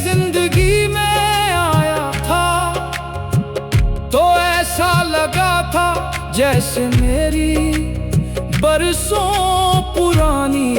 जिंदगी में आया था तो ऐसा लगा था जैसे मेरी बरसों पुरानी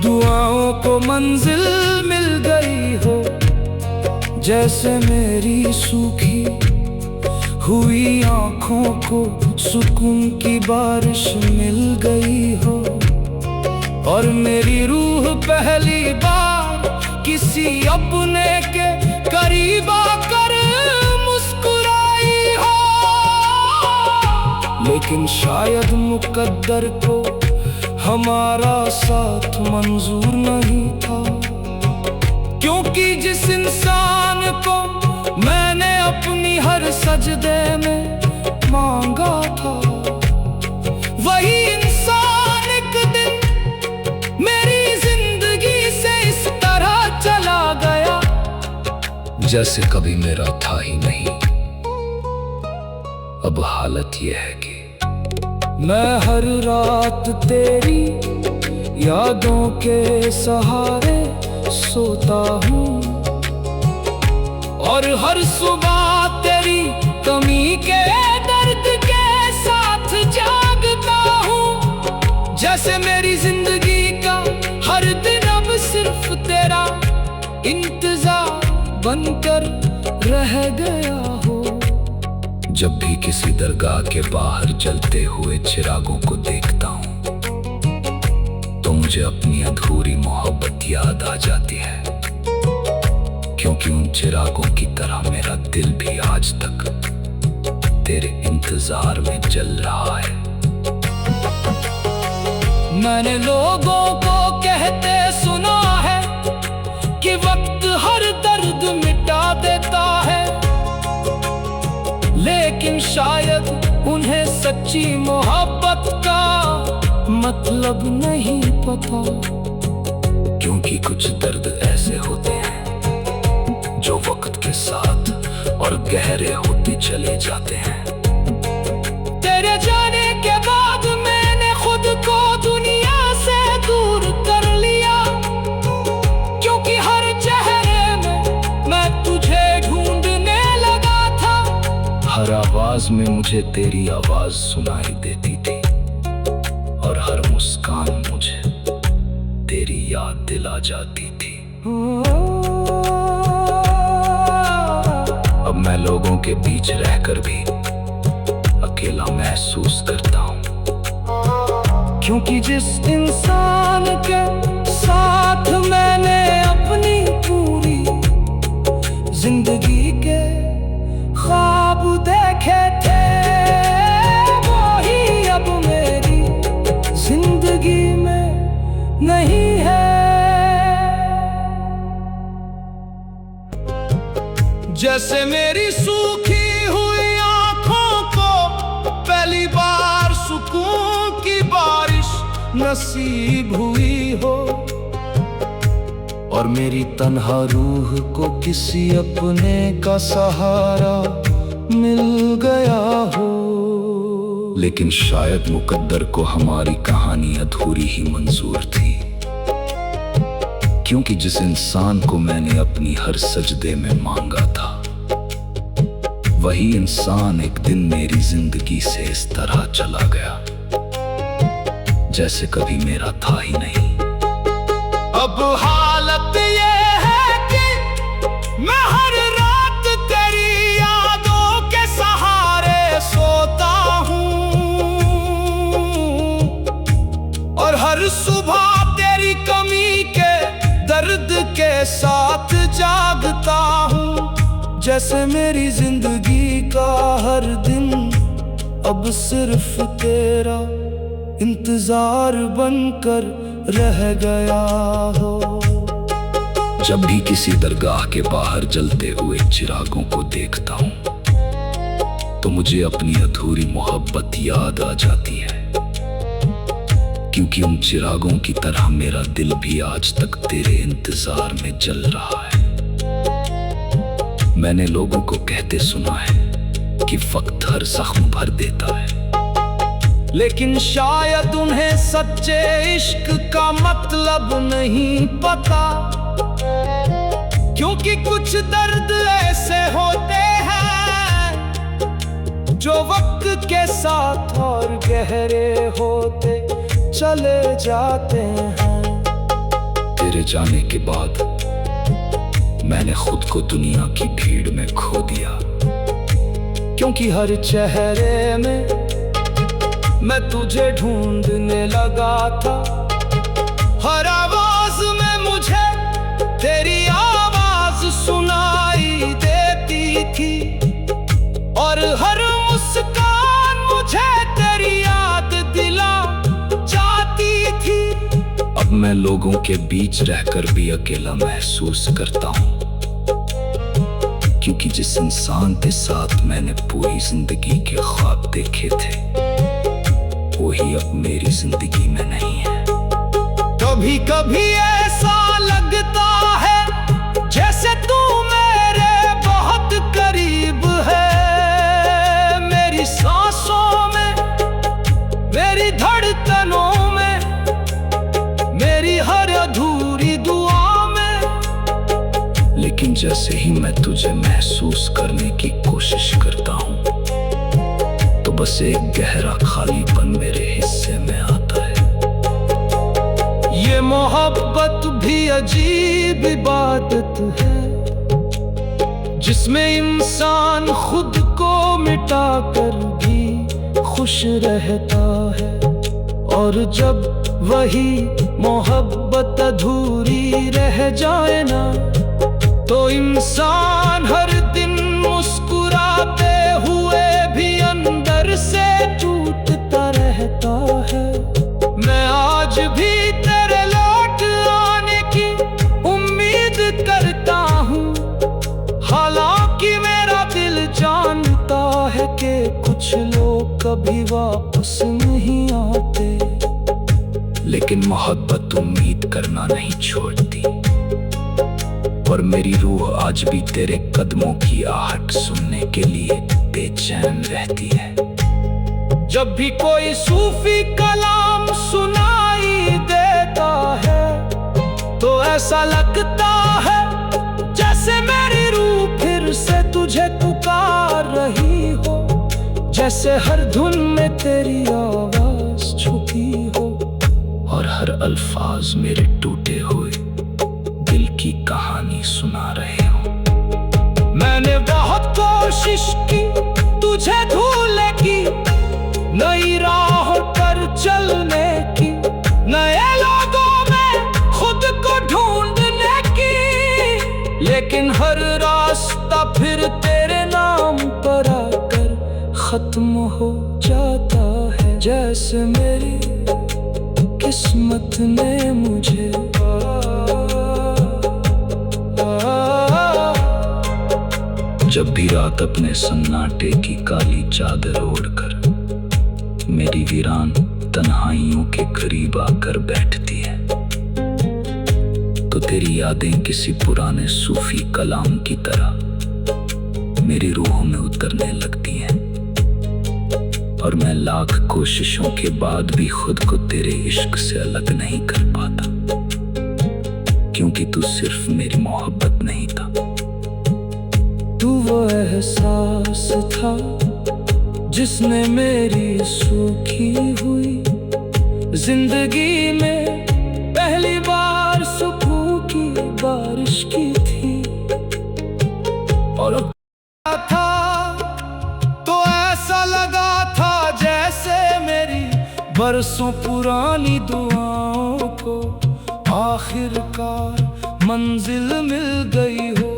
दुआओं को मंजिल मिल गई हो, जैसे मेरी सूखी हुई आँखों को सुकून की बारिश मिल गई हो, और मेरी रूह पहली बार किसी अपने के करीब आकर मुस्कुराई हो। लेकिन शायद मुकद्दर को हमारा साथ मंजूर नहीं था, क्योंकि जिस इंसान को मैंने अपनी हर सजदे में मांगा था, वही इंसान एक दिन मेरी जिंदगी से इस तरह चला गया जैसे कभी मेरा था ही नहीं। अब हालत यह है कि मैं हर रात तेरी यादों के सहारे सोता हूँ, और हर सुबह तेरी कमी के दर्द के साथ जागता हूँ, जैसे मेरी जिंदगी का हर दिन अब सिर्फ तेरा इंतजार बनकर रह गया हो। जब भी किसी दरगाह के बाहर जलते हुए चिरागों को देखता हूँ तो मुझे अपनी अधूरी मोहब्बत याद आ जाती है, क्योंकि उन चिरागों की तरह मेरा दिल भी आज तक तेरे इंतजार में जल रहा है। मैंने लोगों को कहते सुना है कि वक्त हर दर्द मिटा देता है, लेकिन शायद उन्हें सच्ची मोहब्बत का मतलब नहीं पता, क्योंकि कुछ दर्द ऐसे होते हैं जो वक्त के साथ और गहरे होते चले जाते हैं। तेरे जाने के बाद मैंने खुद को दुनिया से दूर कर लिया, क्योंकि हर चेहरे में मैं तुझे ढूंढने लगा था। हर आवाज में मुझे तेरी आवाज सुनाई देती थी, और हर मुस्कान मुझे तेरी याद दिला जाती थी। अब मैं लोगों के बीच रहकर भी अकेला महसूस करता हूँ, क्योंकि जिस इंसान के साथ मैंने अपनी पूरी जिंदगी के ख्वाब देखे थे, वही अब मेरी जिंदगी में नहीं है। जैसे मेरी सूखी हुई आँखों को पहली बार सुकून की बारिश नसीब हुई हो, और मेरी तन्हा रूह को किसी अपने का सहारा मिल गया हो। लेकिन शायद मुकद्दर को हमारी कहानी अधूरी ही मंजूर थी, क्योंकि जिस इंसान को मैंने अपनी हर सजदे में मांगा था, वही इंसान एक दिन मेरी जिंदगी से इस तरह चला गया जैसे कभी मेरा था ही नहीं। अब हालत ये है कि मैं हर रात तेरी यादों के सहारे सोता हूँ, और हर सुबह तेरी कमी के दर्द के साथ जागता हूँ, जैसे मेरी जिंदगी का हर दिन अब सिर्फ तेरा इंतजार बनकर रह गया हो। जब भी किसी दरगाह के बाहर जलते हुए चिरागों को देखता हूँ तो मुझे अपनी अधूरी मोहब्बत याद आ जाती है, क्योंकि उन चिरागों की तरह मेरा दिल भी आज तक तेरे इंतजार में जल रहा है। मैंने लोगों को कहते सुना है कि वक्त हर जख्म भर देता है, लेकिन शायद उन्हें सच्चे इश्क का मतलब नहीं पता, क्योंकि कुछ दर्द ऐसे होते हैं जो वक्त के साथ और गहरे होते चले जाते हैं। तेरे जाने के बाद मैंने खुद को दुनिया की भीड़ में खो दिया, क्योंकि हर चेहरे में मैं तुझे ढूंढने लगा था। हर आवाज में मुझे तेरी आवाज सुनाई देती थी, और हर मुस्कान मुझे तेरी याद दिला जाती थी। अब मैं लोगों के बीच रहकर भी अकेला महसूस करता हूँ, क्योंकि जिस इंसान के साथ मैंने पूरी जिंदगी के ख्वाब देखे थे वही अब मेरी जिंदगी में नहीं है। कभी कभी ऐसा लगता है जैसे तू मेरे बहुत करीब है, मेरी सांसों में, मेरी धड़कनों में, मेरी हर अधूरी दुआ में। लेकिन जैसे ही मैं तुझे महसूस करने की कोशिश करता हूँ तो बस एक गहरा खालीपन मेरे हिस्से में आता है। ये मोहब्बत भी अजीब इबादत है, जिसमें इंसान खुद को मिटाकर भी खुश रहता है। और जब वही मोहब्बत अधूरी रह जाए ना, तो इंसान हर दिन मुस्कुराते हुए भी अंदर से टूटता रहता है। मैं आज भी तेरे लौट आने की उम्मीद करता हूँ, हालांकि मेरा दिल जानता है कि कुछ लोग कभी वापस नहीं आते। लेकिन मोहब्बत उम्मीद करना नहीं छोड़ती, और मेरी रूह आज भी तेरे कदमों की आहट सुनने के लिए बेचैन रहती है। जब भी कोई सूफी कलाम सुनाई देता है तो ऐसा लगता है जैसे मेरी रूह फिर से तुझे पुकार रही हो, जैसे हर धुन में तेरी आवाज छुपी हो, और हर अल्फाज मेरे टूटे हुए दिल की कहानी सुना रहे हो। मैंने बहुत कोशिश की तुझे भूलने की, नई राहों पर चलने की, नए लोगों में खुद को ढूंढने की, लेकिन हर रास्ता फिर तेरे नाम पर आकर खत्म हो जाता है। जैसे मेरी किस्मत ने मुझे जब भी रात अपने सन्नाटे की काली चादर ओढ़कर मेरी वीरान तन्हाइयों के करीब आकर बैठती है, तो तेरी यादें किसी पुराने सूफी कलाम की तरह मेरी रूह में उतरने लगती हैं, और मैं लाख कोशिशों के बाद भी खुद को तेरे इश्क से अलग नहीं कर पाता, क्योंकि तू सिर्फ मेरी मोहब्बत नहीं था, तू वो एहसास था जिसने मेरी सूखी हुई जिंदगी में पहली बार सुकून की बारिश की थी। और था तो ऐसा लगा था जैसे मेरी बरसों पुरानी दुआओं को आखिरकार मंजिल मिल गई हो।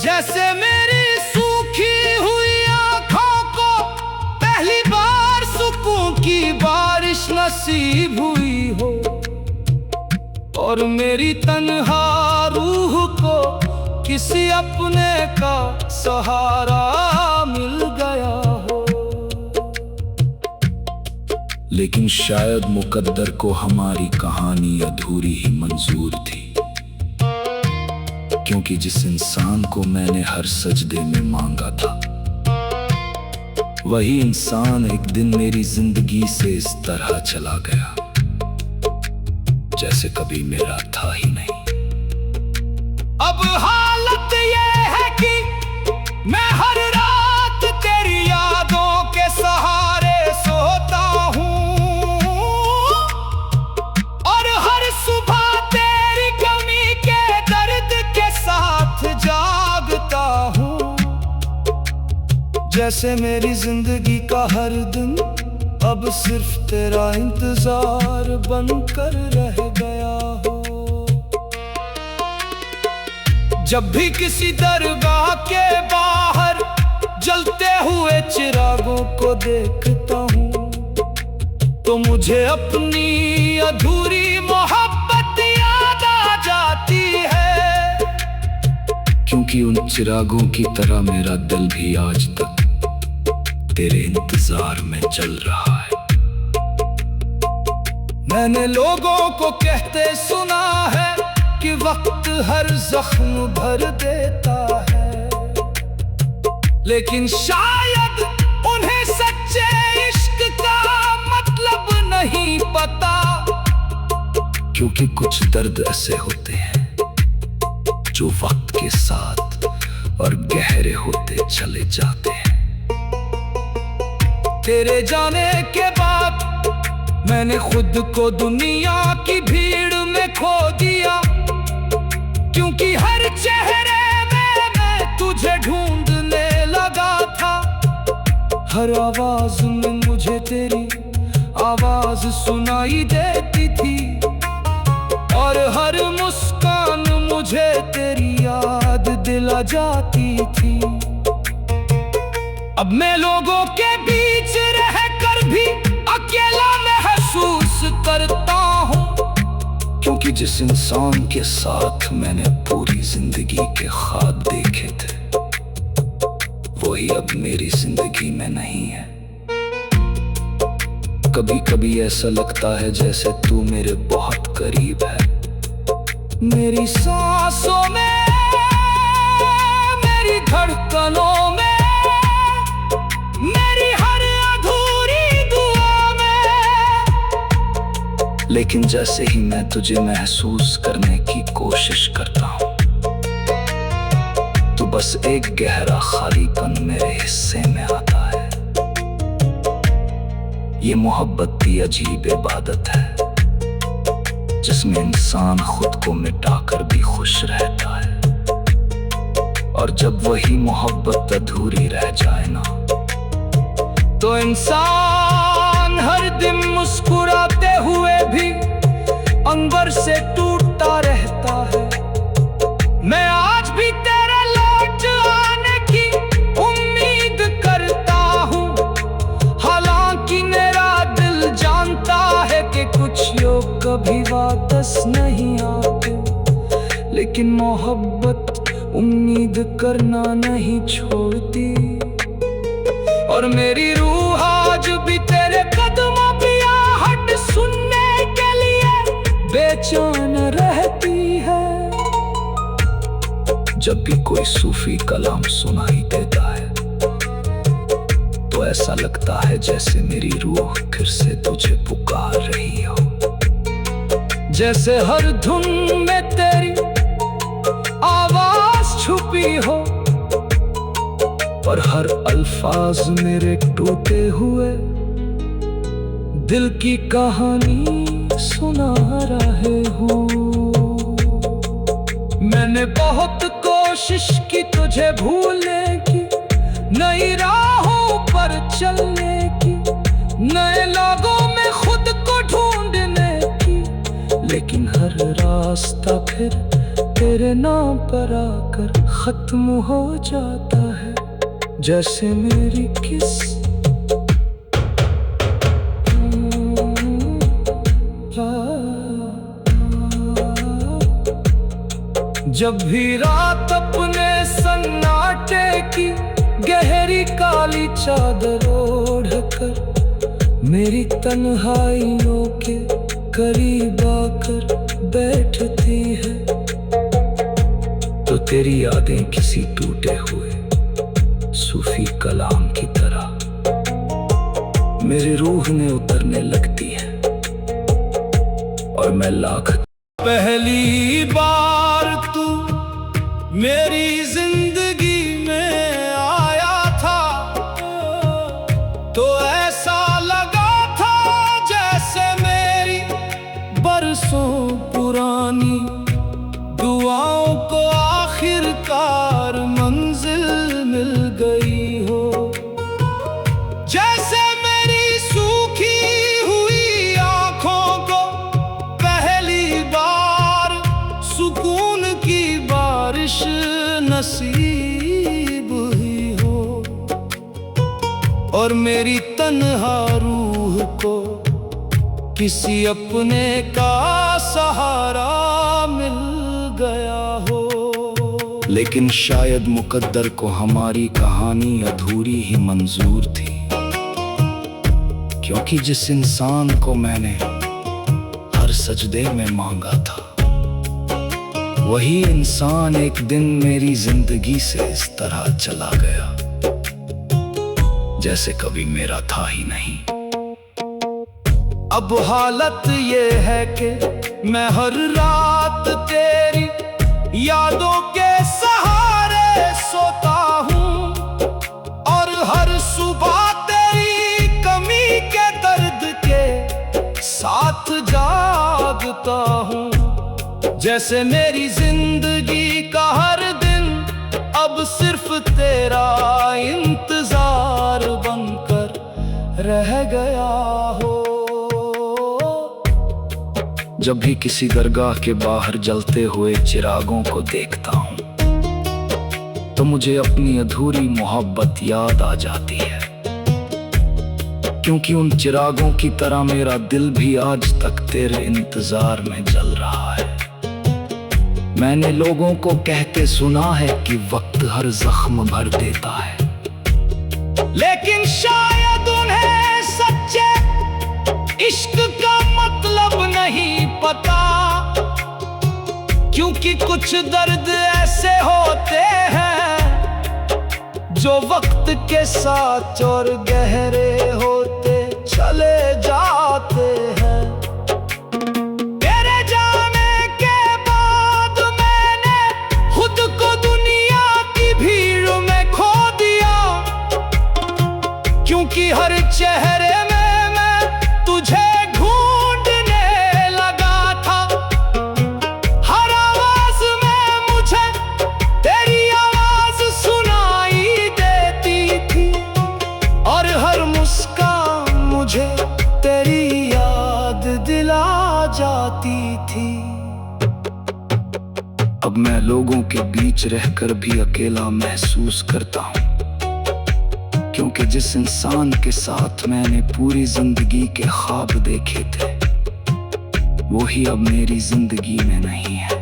जैसे मेरी सूखी हुई आंखों को पहली बार सुकून की बारिश नसीब हुई हो, और मेरी तन्हा रूह को किसी अपने का सहारा मिल गया हो। लेकिन शायद मुकद्दर को हमारी कहानी अधूरी ही मंजूर थी, क्योंकि जिस इंसान को मैंने हर सजदे में मांगा था वही इंसान एक दिन मेरी जिंदगी से इस तरह चला गया जैसे कभी मेरा था ही नहीं। मैं हर रात तेरी यादों के सहारे सोता हूँ और हर सुबह तेरी कमी के दर्द के साथ जागता हूँ। जैसे मेरी जिंदगी का हर दिन अब सिर्फ तेरा इंतजार बनकर रह गया हो। जब भी किसी दरगाह के बाहर जलते हुए चिरागों को देखता हूँ तो मुझे अपनी अधूरी मोहब्बत याद आ जाती है। क्योंकि उन चिरागों की तरह मेरा दिल भी आज तक तेरे इंतजार में चल रहा है। मैंने लोगों को कहते सुना है कि वक्त हर जख्म भर देता है, लेकिन शायद उन्हें सच्चे इश्क का मतलब नहीं पता। क्योंकि कुछ दर्द ऐसे होते हैं जो वक्त के साथ और गहरे होते चले जाते हैं। तेरे जाने के बाद मैंने खुद को दुनिया की भीड़ में खो दिया, क्योंकि हर चेहरे में मैं तुझे ढूंढने लगा था। हर आवाज में मुझे तेरी आवाज सुनाई देती थी और हर मुस्कान मुझे तेरी याद दिला जाती थी। अब मैं लोगों के बीच रहकर भी अकेला महसूस करता हूँ, क्योंकि जिस इंसान के साथ मैंने पूरी जिंदगी के ख्वाब देखे थे वही अब मेरी जिंदगी में नहीं है। कभी कभी ऐसा लगता है जैसे तू मेरे बहुत करीब है, मेरी सांसों में, मेरी धड़कनों में, मेरी हर अधूरी दुआ में। लेकिन जैसे ही मैं तुझे महसूस करने की कोशिश करता हूँ तो बस एक गहरा खालीपन मेरे हिस्से में आता है। ये मोहब्बत की अजीब इबादत है जिसमें इंसान खुद को मिटाकर भी खुश रहता है, और जब वही मोहब्बत अधूरी रह जाए ना तो इंसान हर दिन मुस्कुराते हुए भी अंबर से टूटता रहता है। मैं आज भी तेरे लौट आने की उम्मीद करता हूँ, हालांकि मेरा दिल जानता है कि कुछ लोग कभी वापस नहीं आते, लेकिन मोहब्बत उम्मीद करना नहीं छोड़ती। और मेरी रूह आज भी तेरे कदमों की आहट सुनने के लिए बेचैन रहती है। जब भी कोई सूफी कलाम सुनाई देता है तो ऐसा लगता है जैसे मेरी रूह फिर से तुझे पुकार रही हो। जैसे हर धुन में तेरी आवाज छुपी हो और हर अल्फाज मेरे टूटे हुए दिल की कहानी सुना रहे हो। मैंने बहुत कोशिश की तुझे भूलने की, नई राहों पर चलने की, नए लोगों में खुद को ढूंढने की, लेकिन हर रास्ता फिर तेरे नाम पर आकर खत्म हो जाता है। जैसे मेरी किस जब भी रात अपने सन्नाटे की गहरी काली चादर ओढ़कर मेरी तन्हाइयों के करीब आकर बैठती है, तो तेरी यादें किसी टूटे हुए सूफी कलाम की तरह मेरी रूह में उतरने लगती है, और मैं लाख पहली बार तू मेरी जिंदगी में मांगी दुआओं को आखिरकार मंजिल मिल गई हो। जैसे मेरी सूखी हुई आंखों को पहली बार सुकून की बारिश नसीब हुई हो, और मेरी तन्हा रूह को किसी अपने का सहारा मिल गया हो। लेकिन शायद मुकद्दर को हमारी कहानी अधूरी ही मंजूर थी, क्योंकि जिस इंसान को मैंने हर सजदे में मांगा था, वही इंसान एक दिन मेरी जिंदगी से इस तरह चला गया जैसे कभी मेरा था ही नहीं। अब हालत ये है कि मैं हर रात तेरी यादों के सहारे सोता हूँ, और हर सुबह तेरी कमी के दर्द के साथ जागता हूँ। जैसे मेरी जिंदगी का हर दिन अब सिर्फ तेरा इंतजार बनकर रह गया हो। जब भी किसी दरगाह के बाहर जलते हुए चिरागों को देखता हूँ, तो मुझे अपनी अधूरी मोहब्बत याद आ जाती है, क्योंकि उन चिरागों की तरह मेरा दिल भी आज तक तेरे इंतजार में जल रहा है। मैंने लोगों को कहते सुना है कि वक्त हर जख्म भर देता है, लेकिन शायद उन्हें सच्चे इश्क का मतलब नहीं पता, क्योंकि कुछ दर्द ऐसे होते हैं जो वक्त के साथ और गहरे होते चले जाते हैं। तेरे जाने के बाद मैंने खुद को दुनिया की भीड़ में खो दिया, क्योंकि हर चेहरे में मैं तुझे ढूंढने लगा था। हर आवाज में मुझे तेरी आवाज सुनाई देती थी, और हर मुस्कान मुझे तेरी याद दिला जाती थी। अब मैं लोगों के बीच रहकर भी अकेला महसूस करता हूँ, क्योंकि जिस इंसान के साथ मैंने पूरी जिंदगी के ख्वाब देखे थे, वो ही अब मेरी जिंदगी में नहीं है।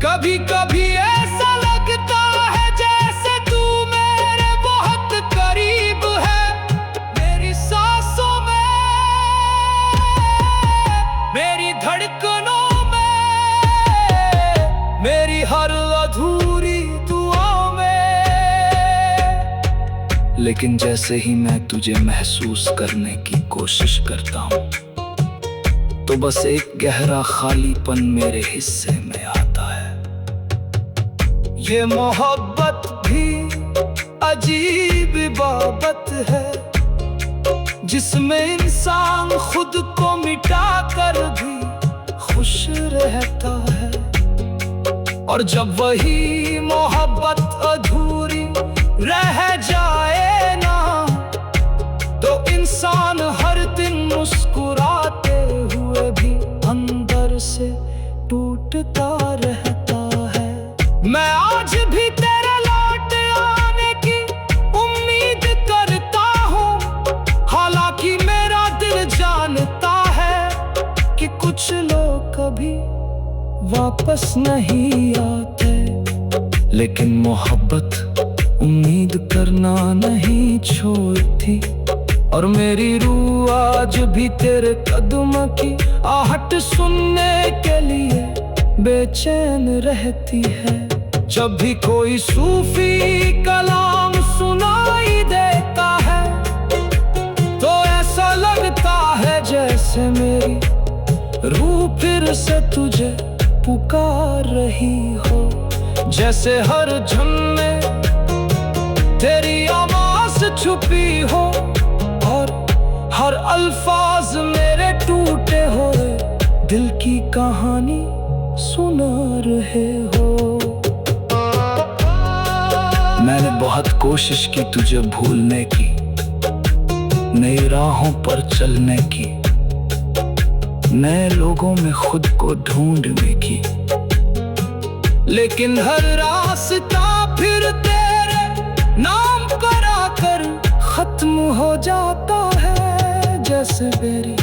कभी कभी ऐसा लगता है जैसे तू मेरे बहुत करीब है, मेरी सांसों में, मेरी धड़कनों में, मेरी हर अधूरी दुआओं में। लेकिन जैसे ही मैं तुझे महसूस करने की कोशिश करता हूँ, तो बस एक गहरा खालीपन मेरे हिस्से में आता है। ये मोहब्बत भी अजीब इबादत है, जिसमें इंसान खुद को मिटा कर भी खुश रहता है। और जब वही मोहब्बत अधूरी रह जाए ना, तो इंसान हर दिन मुस्कुराते हुए भी अंदर से टूटता रहता है। मैं आज भी तेरे लौट आने की उम्मीद करता हूँ, हालांकि मेरा दिल जानता है कि कुछ लोग कभी वापस नहीं आते। लेकिन मोहब्बत उम्मीद करना नहीं छोड़ती, और मेरी रूह आज भी तेरे कदम की आहट सुनने के लिए बेचैन रहती है। जब भी कोई सूफी कलाम सुनाई देता है, तो ऐसा लगता है जैसे मेरी रूह फिर से तुझे पुकार रही हो। जैसे हर झम में तेरी आवाज छुपी हो, और हर अल्फाज मेरे टूटे हुए दिल की कहानी सुना रहे हो। मैंने बहुत कोशिश की तुझे भूलने की, नई राहों पर चलने की, नए लोगों में खुद को ढूंढने की, लेकिन हर रास्ता फिर तेरे नाम पर आकर खत्म हो जाता है। जैसे मेरी